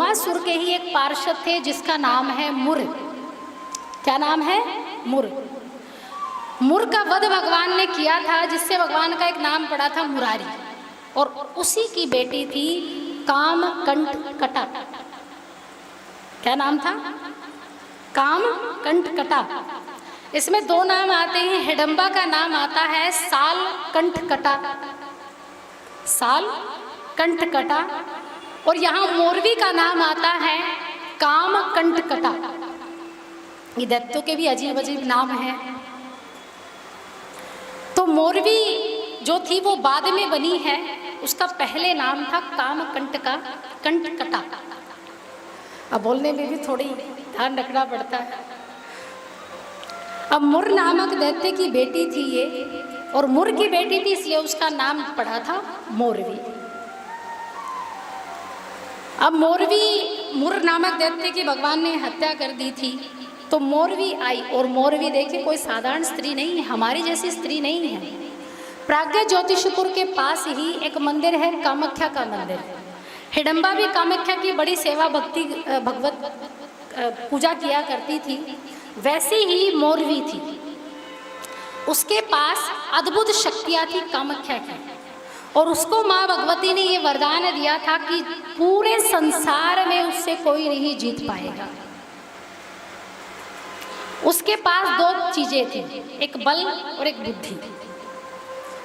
सोमासुर के ही एक पार्षद थे जिसका नाम है मुर। क्या नाम है? मुर। मुर का वध भगवान ने किया था, जिससे भगवान का एक नाम पड़ा था मुरारी, और उसी की बेटी थी कामकंटकटा। क्या नाम था? कामकंटकटा। इसमें दो नाम आते हैं। हिडम्बा का नाम आता है सालकंठकटा, सालकंठकटा, और यहाँ मोरवी का नाम आता है कामकंटकटा। ये दैत्यों के भी अजीब अजीब नाम हैं। तो मोरवी जो थी वो बाद में बनी है, उसका पहले नाम था कामकंटकटा। अब बोलने में भी थोड़ी ध्यान रखना पड़ता है। अब मुर नामक दैत्य की बेटी थी ये, और मुर की बेटी थी इसलिए उसका नाम पड़ा था मोरवी। अब मुर नामक दैत्य की भगवान ने हत्या कर दी थी, तो मोरवी आई। और मोरवी देखिए कोई साधारण स्त्री नहीं है, हमारी जैसी स्त्री नहीं है। प्राज्ञ ज्योतिषपुर के पास ही एक मंदिर है, कामाख्या का मंदिर। हिडम्बा भी कामाख्या की बड़ी सेवा भक्ति भगवत पूजा किया करती थी, वैसे ही मोरवी थी। उसके पास अद्भुत शक्तियाँ थी कामाख्या की, और उसको माँ भगवती ने ये वरदान दिया था कि पूरे संसार में उससे कोई नहीं जीत पाएगा। उसके पास दो चीजें थी, एक बल और एक बुद्धि,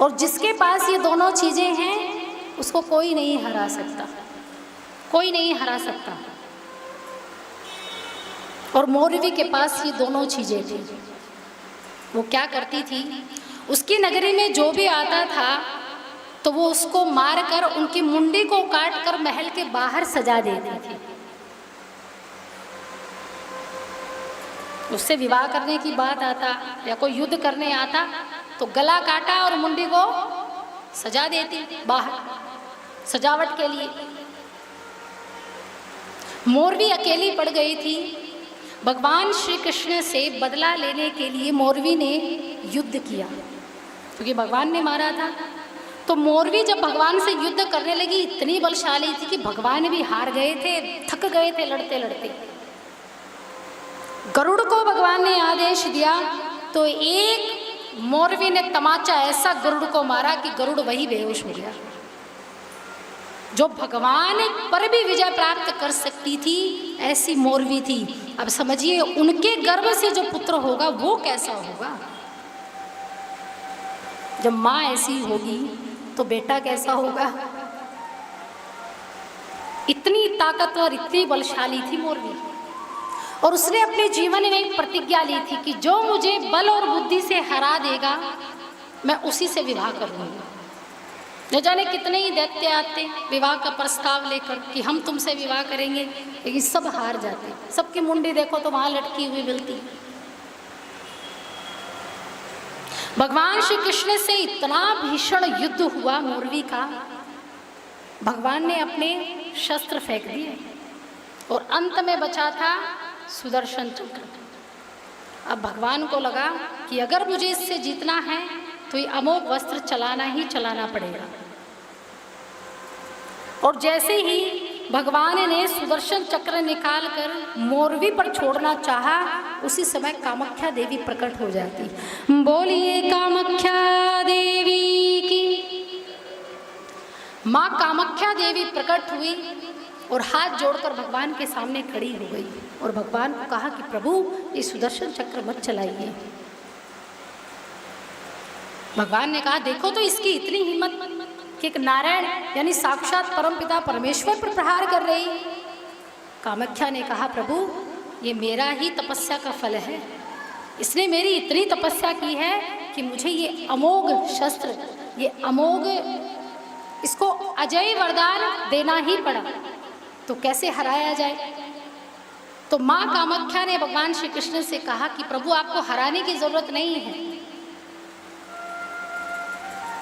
और जिसके पास ये दोनों चीजें हैं उसको कोई नहीं हरा सकता, कोई नहीं हरा सकता। और मोरवी के पास ये दोनों चीजें थी। वो क्या करती थी, उसकी नगरी में जो भी आता था तो वो उसको मार कर उनकी मुंडी को काट कर महल के बाहर सजा देती थी। उससे विवाह करने की बात आता या कोई युद्ध करने आता तो गला काटा और मुंडी को सजा देती बाहर, सजावट के लिए। मोरवी अकेली पड़ गई थी। भगवान श्री कृष्ण से बदला लेने के लिए मोरवी ने युद्ध किया, क्योंकि भगवान ने मारा था। तो मोरवी जब भगवान से युद्ध करने लगी, इतनी बलशाली थी कि भगवान भी हार गए थे, थक गए थे लड़ते लड़ते। गरुड़ को भगवान ने आदेश दिया तो एक मोरवी ने तमाचा ऐसा गरुड़ को मारा कि गरुड़ वही बेहोश हो गया। जो भगवान पर भी विजय प्राप्त कर सकती थी, ऐसी मोरवी थी। अब समझिए उनके गर्भ से जो पुत्र होगा वो कैसा होगा। जब माँ ऐसी होगी तो बेटा कैसा होगा। इतनी ताकतवर, इतनी बलशाली थी मोरवी। और उसने अपने जीवन में एक प्रतिज्ञा ली थी कि जो मुझे बल और बुद्धि से हरा देगा मैं उसी से विवाह करूंगी। न जाने कितने ही दैत्य आते विवाह का प्रस्ताव लेकर कि हम तुमसे विवाह करेंगे, लेकिन सब हार जाते। सबकी मुंडी देखो तो वहां लटकी हुई मिलती। भगवान श्री कृष्ण से इतना भीषण युद्ध हुआ मोरवी का, भगवान ने अपने शस्त्र फेंक दिए और अंत में बचा था सुदर्शन चक्र। अब भगवान को लगा कि अगर मुझे इससे जीतना है तो ये अमोघ वस्त्र चलाना ही चलाना पड़ेगा। और जैसे ही भगवान ने सुदर्शन चक्र निकालकर मोरवी पर छोड़ना चाहा, उसी समय कामाख्या देवी प्रकट हो जाती। बोलिए कामाख्या देवी की। माँ कामाख्या देवी प्रकट हुई और हाथ जोड़कर भगवान के सामने खड़ी हो गई और भगवान को कहा कि प्रभु ये सुदर्शन चक्र मत चलाइए। भगवान ने कहा देखो तो इसकी इतनी हिम्मत कि एक नारायण यानी साक्षात परमपिता परमेश्वर पर प्रहार कर रही। कामाख्या ने कहा प्रभु ये मेरा ही तपस्या का फल है, इसने मेरी इतनी तपस्या की है कि मुझे ये अमोघ शस्त्र, ये अमोघ, इसको अजय वरदान देना ही पड़ा, तो कैसे हराया जाए। तो माँ कामाख्या ने भगवान श्री कृष्ण से कहा कि प्रभु आपको हराने की जरूरत नहीं है।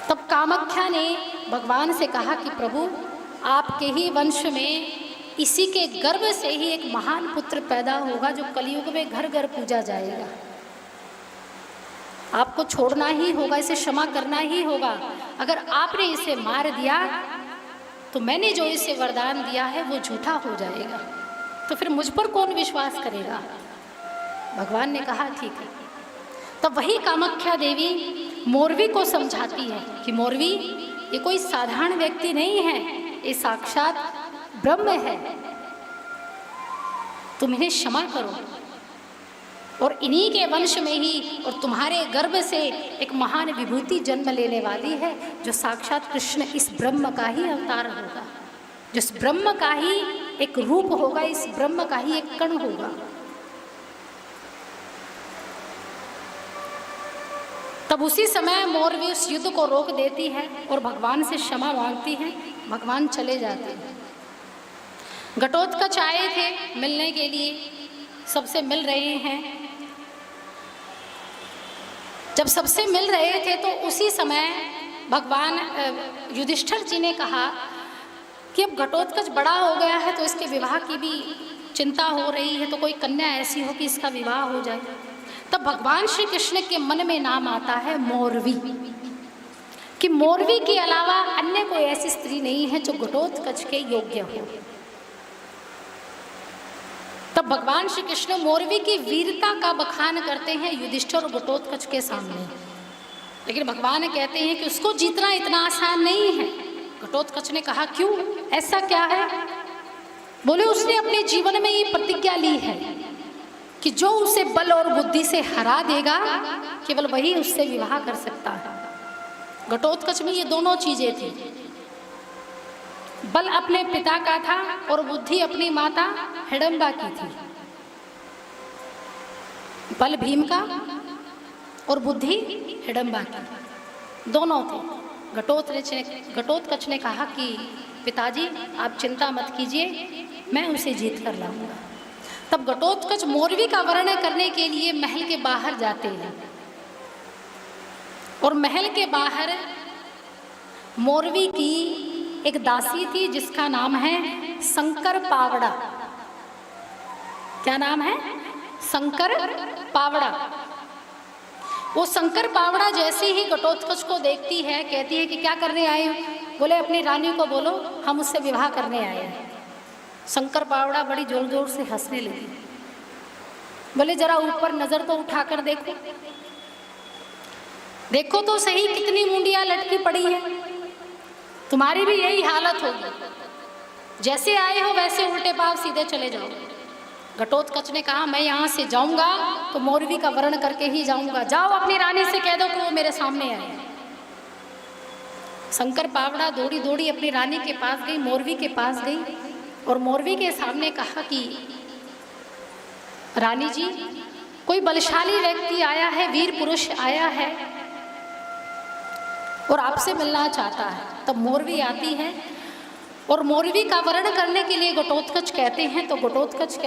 तब कामाख्या ने भगवान से कहा कि प्रभु आपके ही वंश में इसी के गर्भ से ही एक महान पुत्र पैदा होगा जो कलयुग में घर घर पूजा जाएगा। आपको छोड़ना ही होगा, इसे क्षमा करना ही होगा। अगर आपने इसे मार दिया तो मैंने जो इसे वरदान दिया है वो झूठा हो जाएगा, तो फिर मुझ पर कौन विश्वास करेगा। भगवान ने कहा ठीक है। तब वही कामाख्या देवी मोरवी को समझाती है कि मोरवी, ये कोई साधारण व्यक्ति नहीं है, ये साक्षात ब्रह्म है, तुम इन्हें क्षमा करो। और इन्हीं के वंश में ही और तुम्हारे गर्भ से एक महान विभूति जन्म लेने वाली है, जो साक्षात कृष्ण इस ब्रह्म का ही अवतार होगा, जिस ब्रह्म का ही एक रूप होगा, इस ब्रह्म का ही एक कण होगा। तब उसी समय मोरवी उस युद्ध को रोक देती है और भगवान से क्षमा मांगती है। भगवान चले जाते हैं। घटोत्कच आए थे मिलने के लिए, सबसे मिल रहे हैं। जब सबसे मिल रहे थे तो उसी समय भगवान युधिष्ठिर जी ने कहा कि अब घटोत्कच बड़ा हो गया है तो इसके विवाह की भी चिंता हो रही है, तो कोई कन्या ऐसी हो कि इसका विवाह हो जाए। तब भगवान श्री कृष्ण के मन में नाम आता है मोरवी, कि मोरवी के अलावा अन्य कोई ऐसी स्त्री नहीं है जो घटोत्कच के योग्य हो। तब भगवान श्री कृष्ण मोरवी की वीरता का बखान करते हैं युधिष्ठिर और घटोत्कच के सामने, लेकिन भगवान कहते हैं कि उसको जीतना इतना आसान नहीं है। घटोत्कच ने कहा क्यों, ऐसा क्या है? बोले उसने अपने जीवन में ये प्रतिज्ञा ली है कि जो उसे बल और बुद्धि से हरा देगा केवल वही उससे विवाह कर सकता है। घटोत्कच में ये दोनों चीजें थी, बल अपने पिता का था और बुद्धि अपनी माता हिडंबा की थी। बल भीम का और बुद्धि हिडंबा की, दोनों थे। घटोत्कच ने कहा कि पिताजी आप चिंता मत कीजिए, मैं उसे जीत कर लाऊंगा। तब घटोत्कच मोरवी का वर्णन करने के लिए महल के बाहर जाते हैं और महल के बाहर मोरवी की एक दासी थी जिसका नाम है शंकर पावड़ा। क्या नाम है? शंकर पावड़ा। वो शंकर पावड़ा जैसे ही घटोत्कच को देखती है कहती है कि क्या करने आए हो? बोले अपनी रानी को बोलो हम उससे विवाह करने आए हैं। शंकर पावड़ा बड़ी जोर जोर से हंसने लगी। बोले जरा ऊपर नजर तो उठाकर देखो, देखो तो सही कितनी मुंडियां लटकी पड़ी है, तुम्हारी भी यही हालत होगी, जैसे आए हो वैसे उल्टे पांव सीधे चले जाओ। घटोत्कच ने कहा मैं यहाँ से जाऊंगा तो मोरवी का वर्ण करके ही जाऊंगा, जाओ अपनी रानी से कह दो कि वो मेरे सामने आए। शंकर पावड़ा दौड़ी दौड़ी अपनी रानी के पास गई, मोरवी के पास गई और मोरवी के सामने कहा कि रानी जी कोई बलशाली व्यक्ति आया है, वीर पुरुष आया है और आपसे मिलना चाहता है। तब मोरवी आती है और मोरवी का वर्ण करने के लिए घटोत्कच कहते हैं, तो घटोत्कच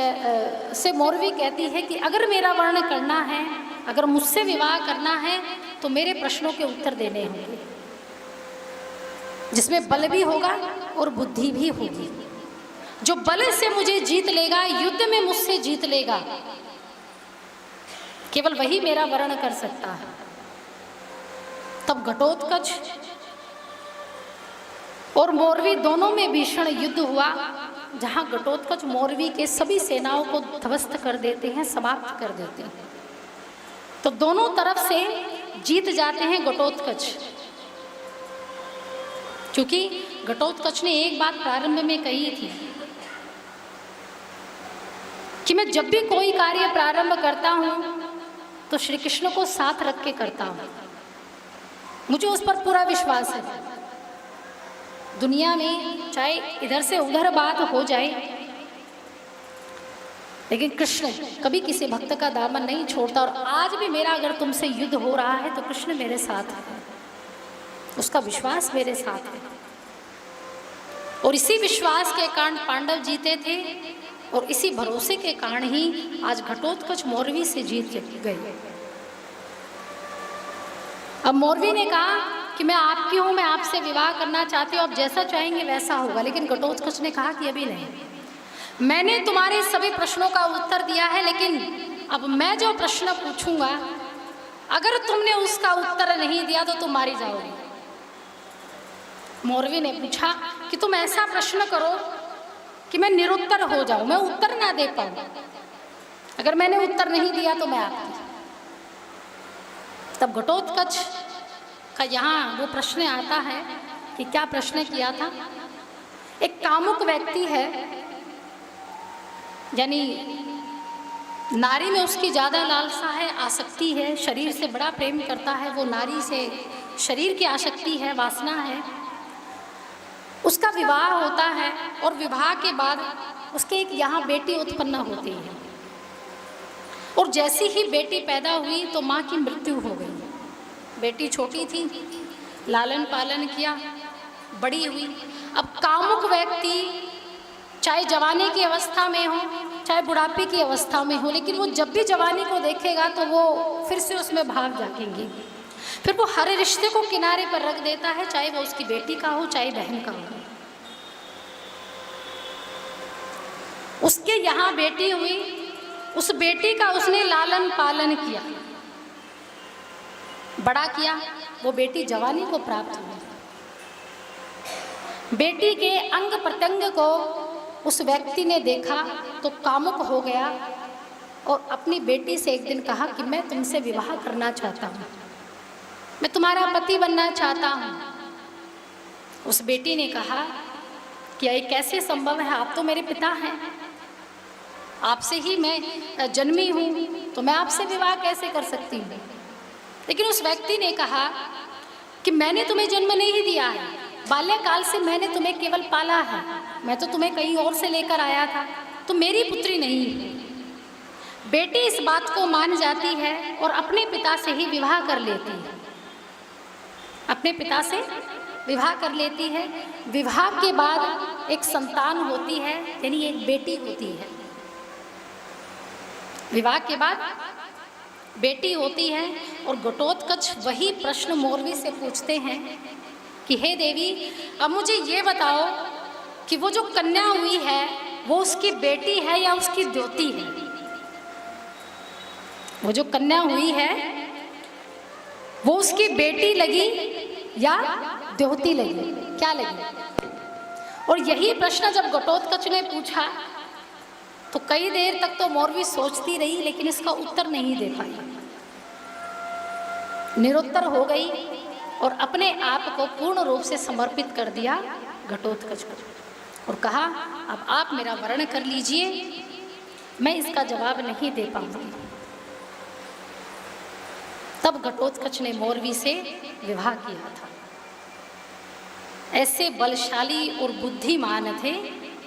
से मोरवी कहती है कि अगर मेरा वर्ण करना है, अगर मुझसे विवाह करना है तो मेरे प्रश्नों के उत्तर देने होंगे, जिसमें बल भी होगा और बुद्धि भी होगी। जो बल से मुझे जीत लेगा, युद्ध में मुझसे जीत लेगा, केवल वही मेरा वर्ण कर सकता है। तब घटोत्कच और मोरवी दोनों में भीषण युद्ध हुआ, जहां घटोत्कच मोरवी के सभी सेनाओं को ध्वस्त कर देते हैं, समाप्त कर देते हैं। तो दोनों तरफ से जीत जाते हैं घटोत्कच, क्योंकि घटोत्कच ने एक बात प्रारंभ में कही थी कि मैं जब भी कोई कार्य प्रारंभ करता हूं तो श्री कृष्ण को साथ रख के करता हूं, मुझे उस पर पूरा विश्वास है। दुनिया में चाहे इधर से उधर बात हो जाए, लेकिन कृष्ण कभी किसी भक्त का दामन नहीं छोड़ता। और आज भी मेरा अगर तुमसे युद्ध हो रहा है तो कृष्ण मेरे साथ है, उसका विश्वास मेरे साथ है। और इसी विश्वास के कारण पांडव जीते थे और इसी भरोसे के कारण ही आज घटोत्कच मोरवी से जीत गए। अब मोरवी ने कहा कि मैं आपकी हूँ, मैं आपसे विवाह करना चाहती हूँ, आप जैसा चाहेंगे वैसा होगा। लेकिन घटोत्कच ने कहा कि अभी नहीं, मैंने तुम्हारे सभी प्रश्नों का उत्तर दिया है, लेकिन अब मैं जो प्रश्न पूछूंगा अगर तुमने उसका उत्तर नहीं दिया तो तुम मारी जाओगी। मोरवी ने पूछा कि तुम ऐसा प्रश्न करो कि मैं निरुत्तर हो जाऊं, मैं उत्तर ना दे पाऊं। अगर मैंने उत्तर नहीं दिया तो मैं आपकी। तब घटोत्कच का यहाँ वो प्रश्न आता है कि क्या प्रश्न किया था। एक कामुक व्यक्ति है, यानी नारी में उसकी ज़्यादा लालसा है, आसक्ति है, शरीर से बड़ा प्रेम करता है, वो नारी से शरीर की आसक्ति है, वासना है। उसका विवाह होता है और विवाह के बाद उसके एक यहाँ बेटी उत्पन्न होती है, और जैसी ही बेटी पैदा हुई तो माँ की मृत्यु हो गई। बेटी छोटी थी, लालन पालन किया, बड़ी हुई। अब कामुक व्यक्ति चाहे जवानी की अवस्था में हो, चाहे बुढ़ापे की अवस्था में हो, लेकिन वो जब भी जवानी को देखेगा तो वो फिर से उसमें भाग जाएंगे। फिर वो हर रिश्ते को किनारे पर रख देता है, चाहे वो उसकी बेटी का हो, चाहे बहन का हो। उसके यहाँ बेटी हुई, उस बेटी का उसने लालन पालन किया, बड़ा किया, वो बेटी जवानी को प्राप्त हुई। बेटी के अंग प्रत्यंग को उस व्यक्ति ने देखा तो कामुक हो गया और अपनी बेटी से एक दिन कहा कि मैं तुमसे विवाह करना चाहता हूँ, मैं तुम्हारा पति बनना चाहता हूँ। उस बेटी ने कहा कि ये कैसे संभव है, आप तो मेरे पिता हैं, आपसे ही मैं जन्मी हूँ, तो मैं आपसे विवाह कैसे कर सकती हूँ। लेकिन उस व्यक्ति ने कहा कि मैंने तुम्हें जन्म नहीं दिया है, बाल्यकाल से मैंने तुम्हें केवल पाला है, मैं तो तुम्हें कहीं और से लेकर आया था, तुम मेरी पुत्री नहीं है। बेटी इस बात को मान जाती है और अपने पिता से ही विवाह कर लेती है, अपने पिता से विवाह कर लेती है। विवाह के बाद एक संतान होती है, यानी एक बेटी होती है। विवाह के बाद बेटी होती है और घटोत्कच वही प्रश्न मोरवी से पूछते हैं कि हे देवी, अब मुझे ये बताओ कि वो जो कन्या हुई है वो उसकी बेटी है या उसकी द्योती है। वो जो कन्या हुई है वो उसकी बेटी लगी या द्योती लगी, क्या लगी। और यही प्रश्न जब घटोत्कच ने पूछा तो कई देर तक तो मोरवी सोचती रही, लेकिन इसका उत्तर नहीं दे पाई, निरुत्तर हो गई और अपने आप को पूर्ण रूप से समर्पित कर दिया घटोत्कच को और कहा अब आप मेरा वर्ण कर लीजिए, मैं इसका जवाब नहीं दे पाऊंगी। तब घटोत्कच ने मोरवी से विवाह किया था। ऐसे बलशाली और बुद्धिमान थे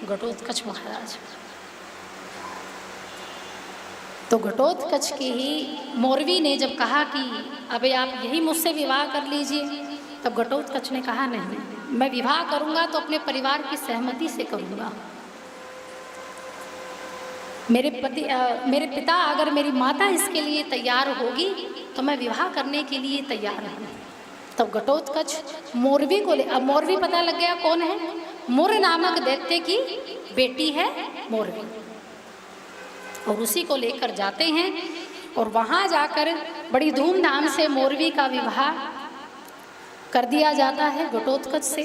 घटोत्कच महाराज। तो घटोत्कच की ही मोरवी ने जब कहा कि अब आप यही मुझसे विवाह कर लीजिए, तब घटोत्कच ने कहा नहीं, मैं विवाह करूंगा तो अपने परिवार की सहमति से करूंगा। मेरे पिता अगर मेरी माता इसके लिए तैयार होगी तो मैं विवाह करने के लिए तैयार हूँ। तब घटोत्कच मोरवी को अब मोरवी पता लग गया कौन है, मुर नामक दैत्य की बेटी है मोरवी, और उसी को लेकर जाते हैं और वहाँ जाकर बड़ी धूमधाम से मोरवी का विवाह कर दिया जाता है घटोत्कच से।